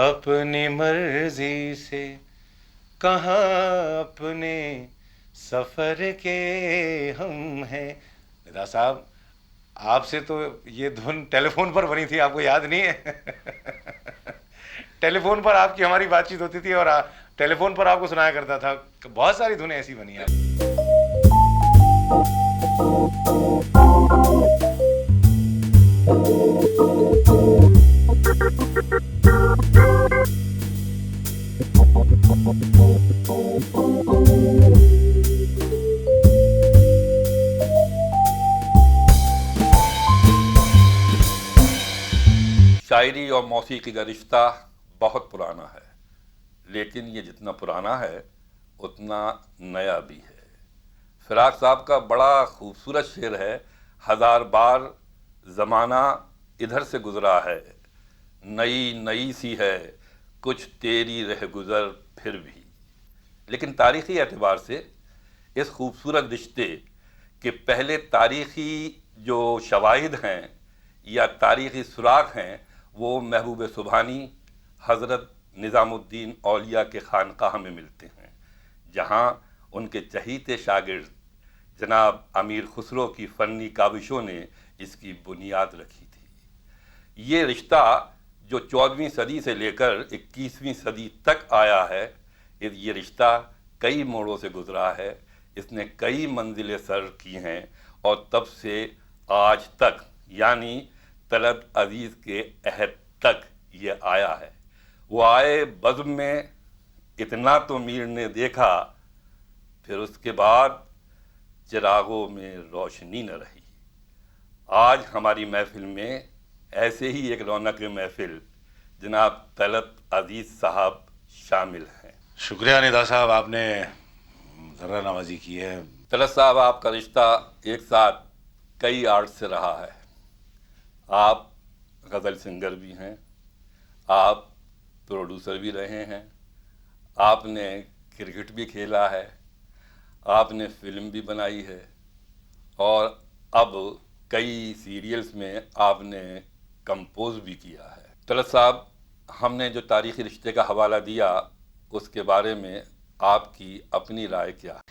اپنی مرضی سے کہاں اپنے سفر کے ہم ہیں. ندا صاحب آپ سے تو یہ دھن ٹیلی فون پر بنی تھی، آپ کو یاد نہیں ہے؟ ٹیلی فون پر آپ کی ہماری بات چیت ہوتی تھی اور ٹیلی فون پر آپ کو سنایا کرتا تھا. بہت ساری دھنیں ایسی بنی ہیں. شاعری اور موسیقی کا رشتہ بہت پرانا ہے، لیکن یہ جتنا پرانا ہے اتنا نیا بھی ہے. فراق صاحب کا بڑا خوبصورت شعر ہے، ہزار بار زمانہ ادھر سے گزرا ہے، نئی نئی سی ہے کچھ تیری رہ گزر پھر بھی. لیکن تاریخی اعتبار سے اس خوبصورت رشتے کے پہلے تاریخی جو شواہد ہیں یا تاریخی سراغ ہیں وہ محبوب سبحانی حضرت نظام الدین اولیاء کے خانقاہ میں ملتے ہیں، جہاں ان کے چہیتے شاگرد جناب امیر خسرو کی فنی کاوشوں نے اس کی بنیاد رکھی تھی. یہ رشتہ جو 14ویں صدی سے لے کر 21ویں صدی تک آیا ہے، یہ رشتہ کئی موڑوں سے گزرا ہے، اس نے کئی منزلیں سر کی ہیں، اور تب سے آج تک یعنی طلعت عزیز کے عہد تک یہ آیا ہے. وہ آئے بزم میں اتنا تو میر نے دیکھا، پھر اس کے بعد چراغوں میں روشنی نہ رہی. آج ہماری محفل میں ایسے ہی ایک رونق محفل جناب طلعت عزیز صاحب شامل ہیں. شکریہ ندا صاحب، آپ نے ذرا نوازی کی ہے. طلعت صاحب، آپ کا رشتہ ایک ساتھ کئی آرٹ سے رہا ہے. آپ غزل سنگر بھی ہیں، آپ پروڈیوسر بھی رہے ہیں، آپ نے کرکٹ بھی کھیلا ہے، آپ نے فلم بھی بنائی ہے، اور اب کئی سیریلز میں آپ نے کمپوز بھی کیا ہے. طلعت صاحب، ہم نے جو تاریخی رشتے کا حوالہ دیا اس کے بارے میں آپ کی اپنی رائے کیا ہے؟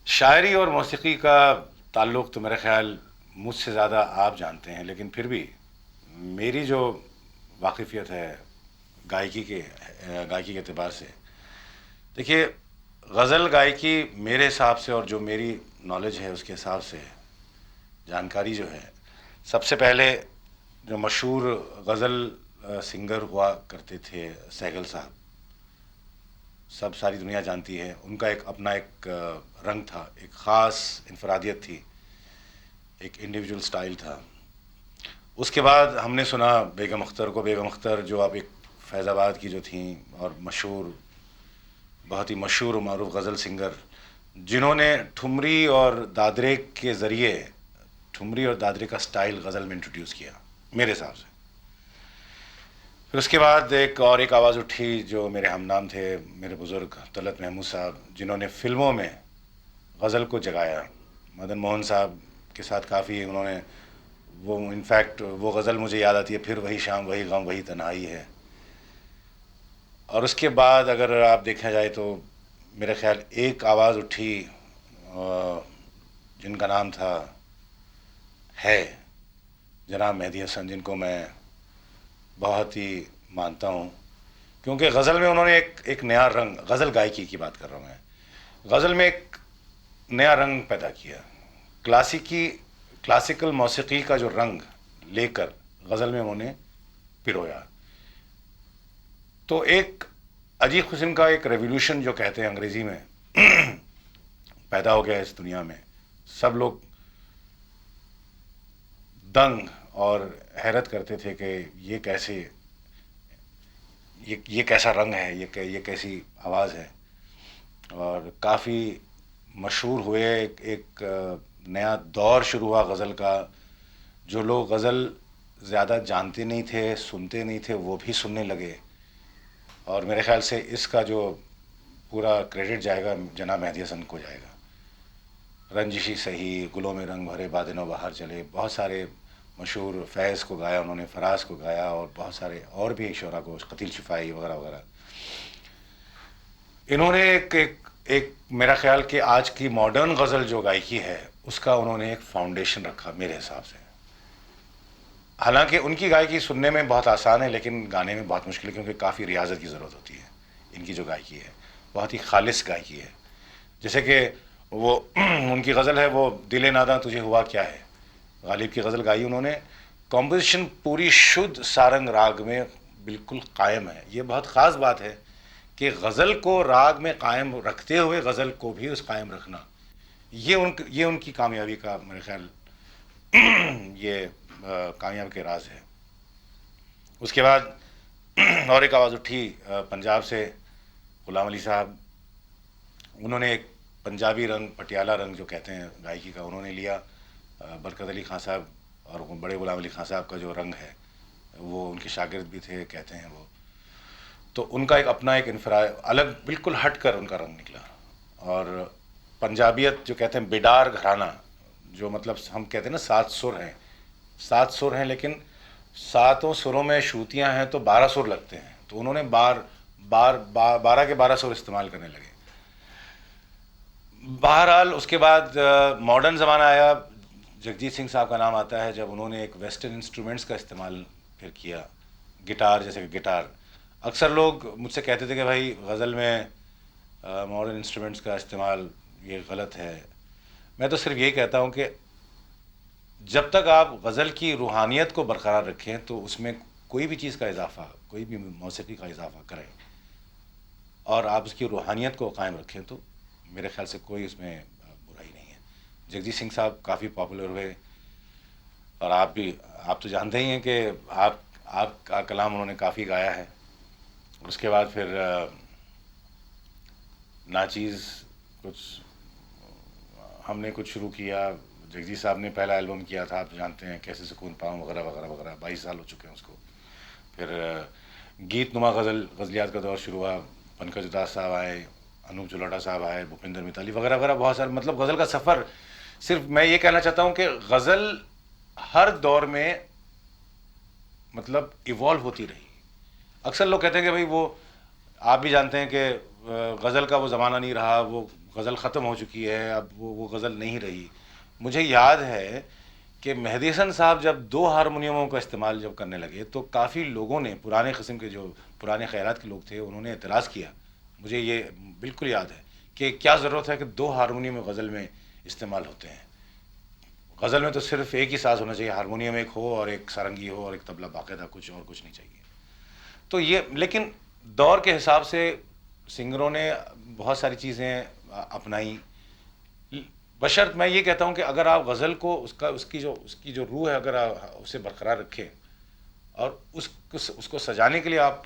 شاعری اور موسیقی کا تعلق تو میرا خیال مجھ سے زیادہ آپ جانتے ہیں، لیکن پھر بھی میری جو واقفیت ہے گائکی کے اعتبار سے، دیکھیے غزل گائکی میرے حساب سے اور جو میری نالج ہے اس کے حساب سے، جانکاری جو ہے، سب سے پہلے جو مشہور غزل سنگر ہوا کرتے تھے سہگل صاحب، ساری دنیا جانتی ہے. ان کا ایک اپنا ایک رنگ تھا، ایک خاص انفرادیت تھی، ایک انڈیویجول سٹائل تھا. اس کے بعد ہم نے سنا بیگم اختر جو اب ایک فیض آباد کی جو تھیں اور بہت ہی مشہور و معروف غزل سنگر، جنہوں نے ٹھمری اور دادرے کے ذریعے ٹھمری اور دادرے کا سٹائل غزل میں انٹروڈیوس کیا میرے حساب سے. پھر اس کے بعد ایک آواز اٹھی جو میرے ہم نام تھے، میرے بزرگ طلعت محمود صاحب، جنہوں نے فلموں میں غزل کو جگایا. مدن موہن صاحب کے ساتھ کافی انہوں نے وہ انفیکٹ وہ غزل مجھے یاد آتی ہے، پھر وہی شام وہی غم وہی تنہائی ہے. اور اس کے بعد اگر آپ دیکھا جائے تو میرے خیال ایک آواز اٹھی جن کا نام تھا ہے جناب مہدی حسن، جن کو میں بہت ہی مانتا ہوں، کیونکہ غزل میں انہوں نے ایک نیا رنگ، غزل گائکی کی بات کر رہا ہوں میں، غزل میں ایک نیا رنگ پیدا کیا. کلاسیکل موسیقی کا جو رنگ لے کر غزل میں انہوں نے پرویا. تو ایک عجیب قسم کا ایک ریولیوشن جو کہتے ہیں انگریزی میں پیدا ہو گیا اس دنیا میں. سب لوگ دنگ اور حیرت کرتے تھے کہ یہ کیسا رنگ ہے، یہ کیسی آواز ہے. اور کافی مشہور ہوئے، ایک نیا دور شروع ہوا غزل کا. جو لوگ غزل زیادہ جانتے نہیں تھے، سنتے نہیں تھے، وہ بھی سننے لگے. اور میرے خیال سے اس کا جو پورا کریڈٹ جائے گا جناب مہدی حسن کو جائے گا. رنجشی سہی، گلوں میں رنگ بھرے، باد نو بہار چلے، بہت سارے مشہور فیض کو گایا انہوں نے، فراز کو گایا، اور بہت سارے اور بھی شعراء کو، قتیل شفائی وغیرہ وغیرہ. انہوں نے ایک میرا خیال کہ آج کی ماڈرن غزل جو گائیکی ہے اس کا انہوں نے ایک فاؤنڈیشن رکھا میرے حساب سے. حالانکہ ان کی گائیکی سننے میں بہت آسان ہے لیکن گانے میں بہت مشکل ہے، کیونکہ کافی ریاضت کی ضرورت ہوتی ہے. ان کی جو گائیکی ہے بہت ہی خالص گائیکی ہے. جیسے کہ وہ ان کی غزل ہے وہ دل ناداں تجھے ہوا کیا ہے، غالب کی غزل گائی انہوں نے. کمپوزیشن پوری شدھ سارنگ راگ میں بالکل قائم ہے. یہ بہت خاص بات ہے کہ غزل کو راگ میں قائم رکھتے ہوئے غزل کو بھی اس قائم رکھنا، یہ ان کی کامیابی کا میرے خیال یہ کامیاب کے راز ہے. اس کے بعد اور ایک آواز اٹھی پنجاب سے، غلام علی صاحب. انہوں نے ایک پنجابی رنگ، پٹیالہ رنگ جو کہتے ہیں گائیکی کا، انہوں نے لیا. برکت علی خان صاحب اور بڑے غلام علی خان صاحب کا جو رنگ ہے، وہ ان کے شاگرد بھی تھے کہتے ہیں وہ، تو ان کا ایک اپنا ایک انفراد الگ بالکل ہٹ کر ان کا رنگ نکلا. اور پنجابیت جو کہتے ہیں بیڈار گھرانہ، جو مطلب ہم کہتے ہیں نا 7 سر ہیں، 7 سر ہیں لیکن 7 سروں میں شروتیاں ہیں تو 12 سر لگتے ہیں. تو انہوں نے 12 کے 12 سر استعمال کرنے لگے. بہرحال اس کے بعد ماڈرن زمانہ آیا، جگجیت سنگھ صاحب کا نام آتا ہے جب انہوں نے ایک ویسٹرن انسٹرومنٹس کا استعمال پھر کیا، گٹار، جیسے کہ گٹار. اکثر لوگ مجھ سے کہتے تھے کہ بھائی غزل میں ماڈرن انسٹرومنٹس کا استعمال یہ غلط ہے. میں تو صرف یہی کہتا ہوں کہ جب تک آپ غزل کی روحانیت کو برقرار رکھیں تو اس میں کوئی بھی چیز کا اضافہ، کوئی بھی موسیقی کا اضافہ کریں اور آپ اس کی روحانیت کو قائم رکھیں تو میرے خیال سے کوئی اس میں برائی نہیں ہے. جگجیت سنگھ صاحب کافی پاپولر ہوئے، اور آپ تو جانتے ہی ہیں کہ آپ کا کلام انہوں نے کافی گایا ہے. اس کے بعد پھر ناچیز ہم نے کچھ شروع کیا. جگجیت صاحب نے پہلا البم کیا تھا، آپ جانتے ہیں، کیسے سکون پاؤں وغیرہ وغیرہ وغیرہ. 22 سال ہو چکے ہیں اس کو. پھر گیت نما غزلیات کا دور شروع ہوا. پنکج اداس صاحب آئے، انوپ چلوٹا صاحب آئے، بھوپندر متالی وغیرہ وغیرہ، بہت سارے. مطلب غزل کا سفر، صرف میں یہ کہنا چاہتا ہوں کہ غزل ہر دور میں مطلب ایوالو ہوتی رہی. اکثر لوگ کہتے ہیں کہ بھائی وہ، آپ بھی جانتے ہیں کہ غزل کا وہ زمانہ نہیں رہا، وہ غزل ختم ہو چکی ہے، اب وہ غزل نہیں رہی. مجھے یاد ہے کہ مہدی حسن صاحب جب 2 ہارمونیموں کا استعمال جب کرنے لگے تو کافی لوگوں نے، پرانے قسم کے جو پرانے خیالات کے لوگ تھے، انہوں نے اعتراض کیا. مجھے یہ بالکل یاد ہے کہ کیا ضرورت ہے کہ 2 ہارمونیم غزل میں استعمال ہوتے ہیں. غزل میں تو صرف ایک ہی ساز ہونا چاہیے، ہارمونیم ایک ہو اور ایک سارنگی ہو اور ایک طبلہ باقاعدہ، کچھ اور کچھ نہیں چاہیے. تو یہ، لیکن دور کے حساب سے سنگروں نے بہت ساری چیزیں اپنائی. بشرط میں یہ کہتا ہوں کہ اگر آپ غزل کو اس کی جو روح ہے، اگر آپ اسے برقرار رکھیں اور اس کو سجانے کے لیے آپ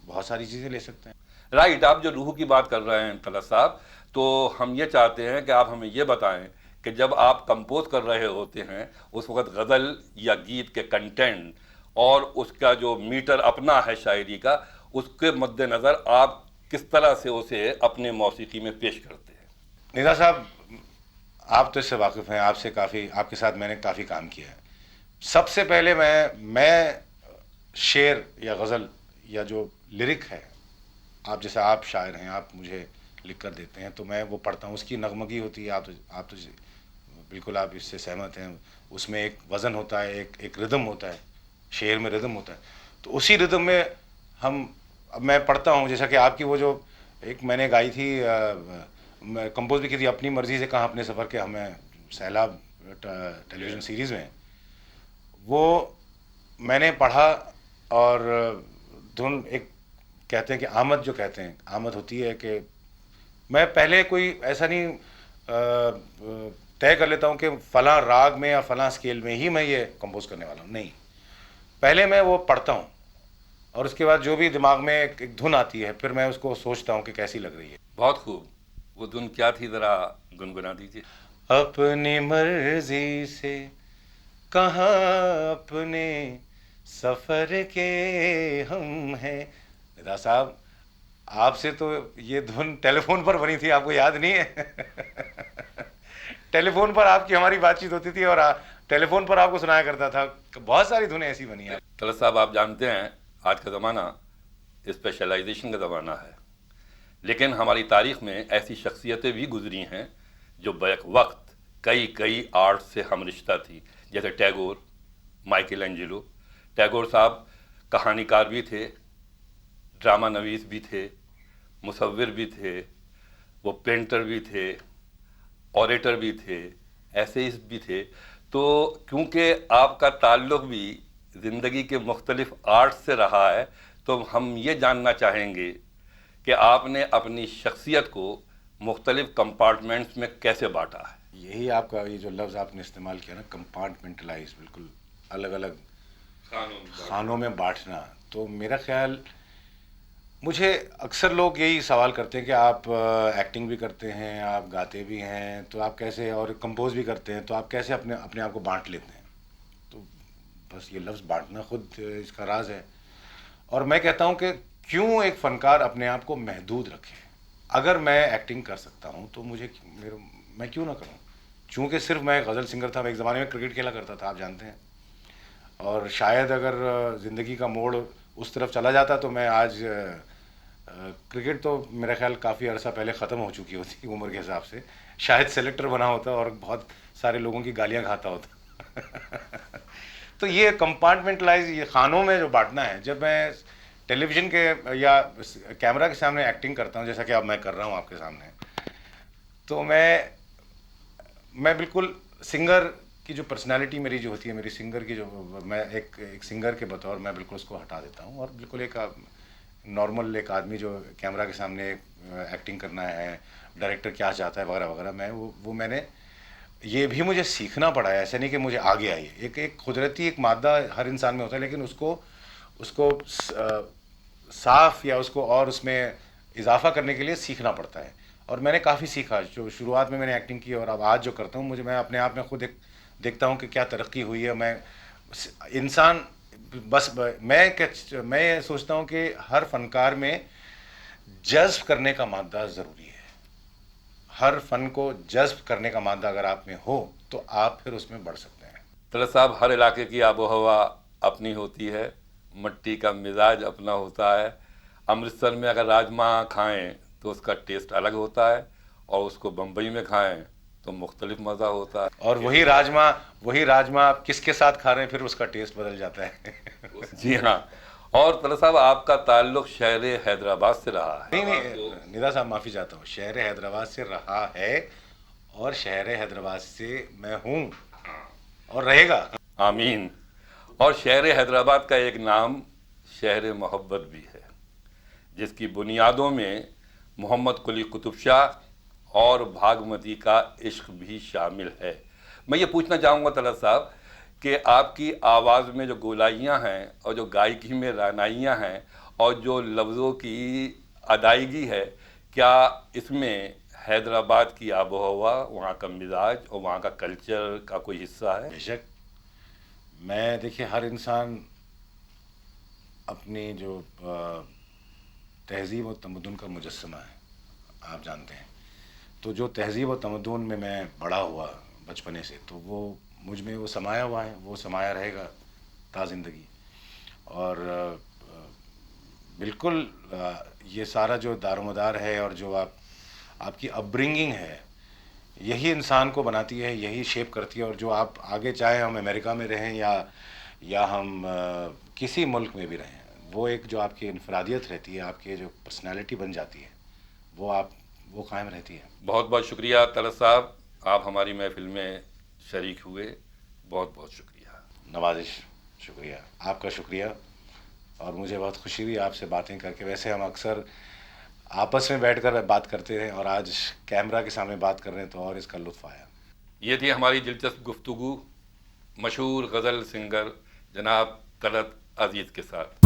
بہت ساری چیزیں لے سکتے ہیں. رائٹ. آپ جو روح کی بات کر رہے ہیں طلعت صاحب، تو ہم یہ چاہتے ہیں کہ آپ ہمیں یہ بتائیں کہ جب آپ کمپوز کر رہے ہوتے ہیں اس وقت غزل یا گیت کے کنٹینٹ اور اس کا جو میٹر اپنا ہے شاعری کا، اس کے مد نظر آپ کس طرح سے اسے اپنے موسیقی میں پیش کرتے ہیں؟ ندا صاحب، آپ تو اس سے واقف ہیں، آپ کے ساتھ میں نے کافی کام کیا ہے. سب سے پہلے میں شعر یا غزل یا جو لیرک ہے، آپ شاعر ہیں، آپ مجھے لکھ کر دیتے ہیں تو میں وہ پڑھتا ہوں. اس کی نغمگی ہوتی ہے، آپ تو بالکل آپ اس سے سہمت ہیں. اس میں ایک وزن ہوتا ہے، ایک ردم ہوتا ہے، شعر میں ردم ہوتا ہے. تو اسی ردم میں اب میں پڑھتا ہوں. جیسا کہ آپ کی وہ جو ایک میں نے گائی تھی، میں کمپوز بھی کی تھی، اپنی مرضی سے کہاں اپنے سفر کے ہمیں، سیلاب ٹیلی ویژن سیریز میں، وہ میں نے پڑھا. اور دھن ایک کہتے ہیں کہ آمد، جو کہتے ہیں آمد ہوتی ہے کہ میں پہلے کوئی ایسا نہیں طے کر لیتا ہوں کہ فلاں راگ میں یا فلاں اسکیل میں ہی میں یہ کمپوز کرنے والا ہوں. نہیں، پہلے میں وہ پڑھتا ہوں اور اس کے بعد جو بھی دماغ میں ایک دھن آتی ہے پھر میں اس کو سوچتا ہوں کہ کیسی لگ رہی ہے. بہت خوب. وہ دھن کیا تھی، ذرا گنگنا دیجیے. اپنی مرضی سے کہاں اپنے سفر کے ہم ہیں. ندا صاحب، آپ سے تو یہ دھن ٹیلی فون پر بنی تھی، آپ کو یاد نہیں ہے؟ ٹیلی فون پر آپ کی ہماری بات چیت ہوتی تھی اور ٹیلی فون پر آپ کو سنایا کرتا تھا. بہت ساری دھنیں ایسی بنی ہیں. طلعت صاحب آپ جانتے ہیں آج کا زمانہ اسپیشلائزیشن کا زمانہ ہے، لیکن ہماری تاریخ میں ایسی شخصیتیں بھی گزری ہیں جو بیک وقت کئی آرٹ سے ہم رشتہ تھی، جیسے ٹیگور، مائیکل اینجلو. ٹیگور صاحب کہانی کار بھی تھے، ڈرامہ نویس بھی تھے، مصور بھی تھے، وہ پینٹر بھی تھے، اوریٹر بھی تھے، ایسیسٹ بھی تھے. تو کیونکہ آپ کا تعلق بھی زندگی کے مختلف آرٹ سے رہا ہے، تو ہم یہ جاننا چاہیں گے کہ آپ نے اپنی شخصیت کو مختلف کمپارٹمنٹس میں کیسے بانٹا ہے. یہی آپ کا یہ جو لفظ آپ نے استعمال کیا نا، کمپارٹمنٹلائز، بالکل الگ الگ خانوں میں بانٹنا. تو میرا خیال، مجھے اکثر لوگ یہی سوال کرتے ہیں کہ آپ ایکٹنگ بھی کرتے ہیں، آپ گاتے بھی ہیں، تو آپ کیسے، اور کمپوز بھی کرتے ہیں، تو آپ کیسے اپنے آپ کو بانٹ لیتے ہیں. تو بس یہ لفظ بانٹنا خود اس کا راز ہے. اور میں کہتا ہوں کہ کیوں ایک فنکار اپنے آپ کو محدود رکھے. اگر میں ایکٹنگ کر سکتا ہوں تو میں کیوں نہ کروں. چونکہ صرف میں غزل سنگر تھا، میں ایک زمانے میں کرکٹ کھیلا کرتا تھا، آپ جانتے ہیں. اور شاید اگر زندگی کا موڑ اس طرف چلا جاتا تو میں آج، کرکٹ تو میرا خیال کافی عرصہ پہلے ختم ہو چکی ہوتی عمر کے حساب سے، شاید سلیکٹر بنا ہوتا اور بہت سارے لوگوں کی گالیاں کھاتا ہوتا. تو یہ کمپارٹمنٹلائز، یہ خانوں میں جو بانٹنا ہے، جب میں ٹیلی ویژن کے یا کیمرہ کے سامنے ایکٹنگ کرتا ہوں، جیسا کہ اب میں کر رہا ہوں آپ کے سامنے، تو میں بالکل سنگر کی جو پرسنالٹی میری جو ہوتی ہے، میری سنگر کی جو، میں ایک سنگر کے بطور میں بالکل اس کو ہٹا دیتا ہوں، اور بالکل ایک نارمل ایک آدمی جو کیمرہ کے سامنے ایکٹنگ کرنا ہے، ڈائریکٹر کیا چاہتا ہے وغیرہ وغیرہ، میں نے یہ بھی مجھے سیکھنا پڑا ہے. ایسا نہیں کہ مجھے آگے آئی ہے. ایک قدرتی ایک مادہ ہر انسان میں ہوتا ہے، لیکن اس کو صاف یا اس کو اور اس میں اضافہ کرنے کے لیے سیکھنا پڑتا ہے. اور میں نے کافی سیکھا. جو شروعات میں نے ایکٹنگ کی اور اب آج جو کرتا ہوں، میں اپنے آپ میں خود ایک دیکھتا ہوں کہ کیا ترقی ہوئی ہے. میں انسان، بس میں یہ سوچتا ہوں کہ ہر فنکار میں جذب کرنے کا مادہ ضروری ہے. ہر فن کو جذب کرنے کا مادہ اگر آپ میں ہو تو آپ پھر اس میں بڑھ سکتے ہیں. طلعت صاحب، ہر علاقے کی آب و ہوا اپنی ہوتی ہے، مٹی کا مزاج اپنا ہوتا ہے. امرتسر میں اگر راجما کھائیں تو اس کا ٹیسٹ الگ ہوتا ہے، اور اس کو بمبئی میں کھائیں تو مختلف مزہ ہوتا ہے. اور وہی راجما آپ کس کے ساتھ کھا رہے ہیں، پھر اس کا ٹیسٹ بدل جاتا ہے. جی ہاں. اور طلعت صاحب، آپ کا تعلق شہر حیدرآباد سے رہا ہے. نہیں، ندا صاحب معافی چاہتا ہوں، شہر حیدرآباد سے رہا ہے، اور شہر حیدرآباد سے میں ہوں اور رہے گا. آمین. اور شہر حیدرآباد کا ایک نام شہر محبت بھی ہے، جس کی بنیادوں میں محمد قلی قطب شاہ اور بھاگمتی کا عشق بھی شامل ہے. میں یہ پوچھنا چاہوں گا طلعت صاحب کہ آپ کی آواز میں جو گولائیاں ہیں، اور جو گائیکی میں رعنائیاں ہیں، اور جو لفظوں کی ادائیگی ہے، کیا اس میں حیدرآباد کی آب و ہوا، وہاں کا مزاج اور وہاں کا کلچر کا کوئی حصہ ہے؟ بے شک. میں دیکھیے، ہر انسان اپنی جو تہذیب و تمدن کا مجسمہ ہے، آپ جانتے ہیں. تو جو تہذیب و تمدن میں بڑا ہوا بچپنے سے، تو وہ مجھ میں وہ سمایا ہوا ہے، وہ سمایا رہے گا تا زندگی. اور بالکل یہ سارا جو دار و مدار ہے، اور جو آپ کی اپ برنگنگ ہے، یہی انسان کو بناتی ہے، یہی شیپ کرتی ہے. اور جو آپ آگے چاہے ہم امریکہ میں رہیں یا ہم کسی ملک میں بھی رہیں، وہ ایک جو آپ کی انفرادیت رہتی ہے، آپ کی جو پرسنالٹی بن جاتی ہے، وہ قائم رہتی ہے. بہت بہت شکریہ طلعت صاحب، آپ ہماری محفل میں شریک ہوئے. بہت بہت شکریہ. نوازش، شکریہ، آپ کا شکریہ. اور مجھے بہت خوشی ہوئی آپ سے باتیں کر کے. ویسے ہم اکثر آپس میں بیٹھ کر بات کرتے ہیں، اور آج کیمرہ کے سامنے بات کر رہے ہیں، تو اور اس کا لطف آیا. یہ تھی ہماری دلچسپ گفتگو مشہور غزل سنگر جناب طلعت عزیز کے ساتھ.